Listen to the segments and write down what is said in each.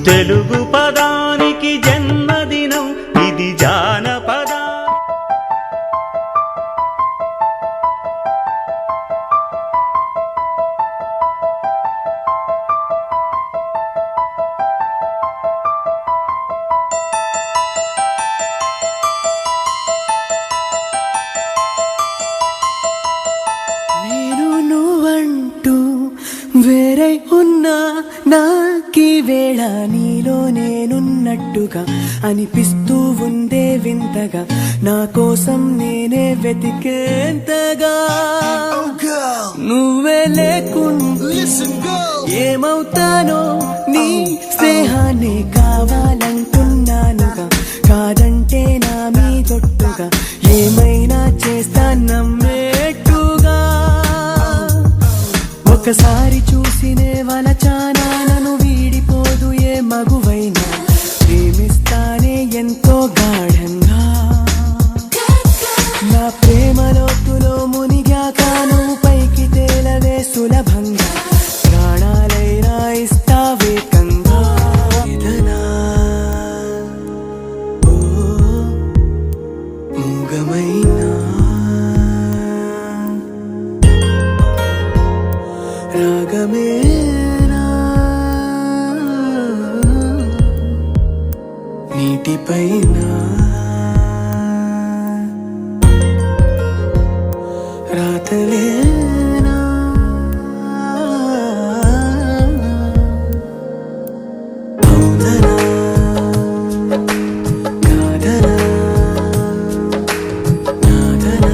తెలుగు పదానికి జన్మదినం ఇది జానపద. నేను నువ్వంటూ వేరే ఉన్నా నాకీ వేళ నీలో నేనున్నట్టుగా అనిపిస్తూ ఉందే వింతగా, నా కోసం నేనే వెతికేంతగా. నువ్వే లేకుండా ఏమవుతానో నీ స్నేహాన్ని కావాలంటున్నానుగా, కాదంటే నా మీదొట్టుగా ఏమైనా చేస్తా నమ్మేట్టుగా. ఒకసారి చూసినే వలచానా నన్ను వీడిపోదు ఏ మగువైనా, ప్రేమిస్తానే ఎంతో గాఢంగా. నా ప్రేమ లోతులో మునిగాక నువ్వు పైకి తేలవే సులభంగా, ప్రాణాలైనా ఇస్తావేకంగా. ఇదనా ఓ మూగమైనా రాగమేనా నీటిపైన రాతలేనా అవుననా కాదనా నాదనా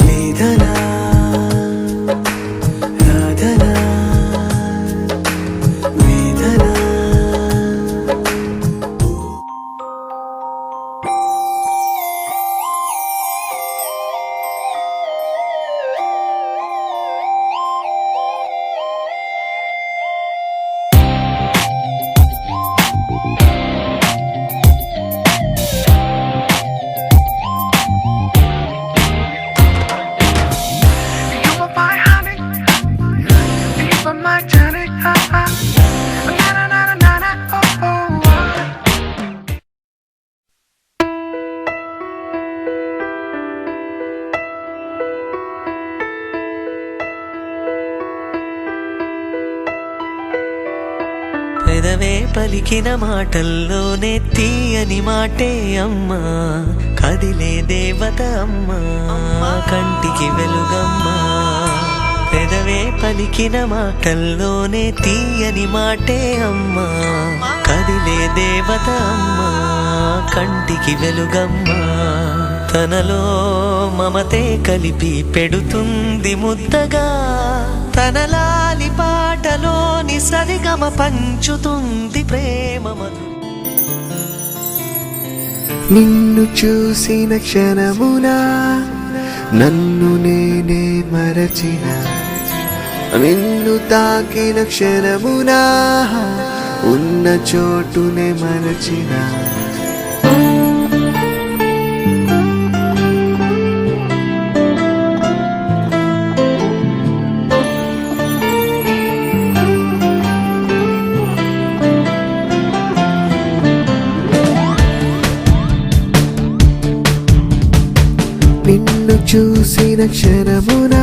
లేదనా రాధనా వేదనా. పెదవే పలికిన మాటల్లోనే తీయని మాటే అమ్మా, కదిలే దేవత అమ్మా, కంటికి వెలుగమ్మా. పెదవే పలికిన మాటల్లోనే తీయని మాటే అమ్మా, కదిలే దేవత అమ్మా, కంటికి వెలుగమ్మా. తనలో మమతే కలిపి పెడుతుంది ముద్దగా, తనలాలి పాటలోని సరిగమ పంచుతుంది ప్రేమ మధు. నిన్ను చూసిన క్షణమునా నన్ను నేనే మరచిన, నిన్ను తాకిన క్షణమునా ఉన్న చోటునే మరచిన. నిన్ను చూసిన క్షణమునా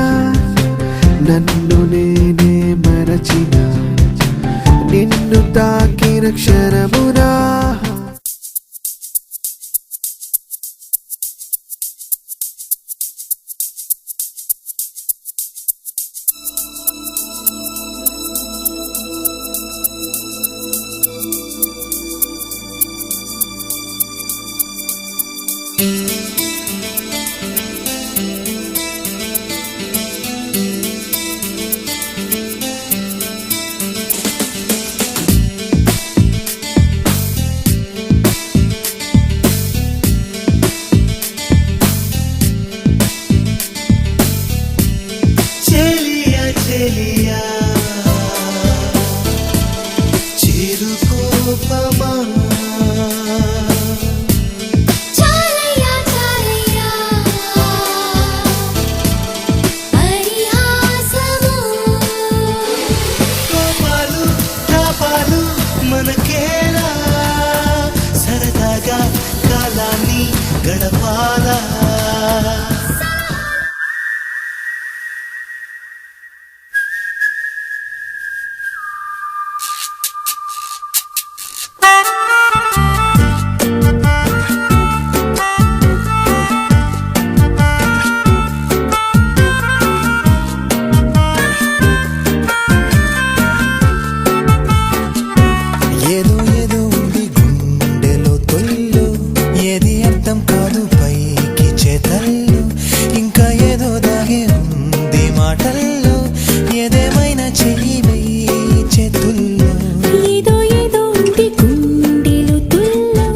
నన్ను నేనే మరచిన, నిన్ను తాకిన క్షణమునా చెలియా చెలియా చిరుకోపమా చాలయ్యా చాలయ్యా పరిహాసము కోపాలు తాపాలు మనకేలా సరదాగా కాలాన్ని గడపాలా ఏదో ఏదో ఉంది గుండెలో తొల్లు ఏది అర్థం కాదు పైకి చేతల్లో ఇంకా ఏదో దాగే ఉంది మాటల్లో ఏదేమైనా చెయ్యి చేతుల్లో ఏదో ఏదో ఉంది గుండెలో తుల్లో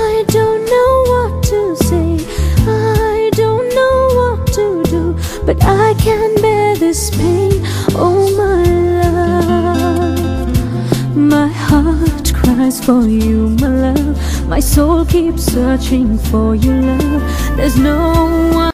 I don't know what to say, I don't know what to do, but I can't bear this pain, oh my love. My heart cries for you, my love, my soul keeps searching for your love, there's no one.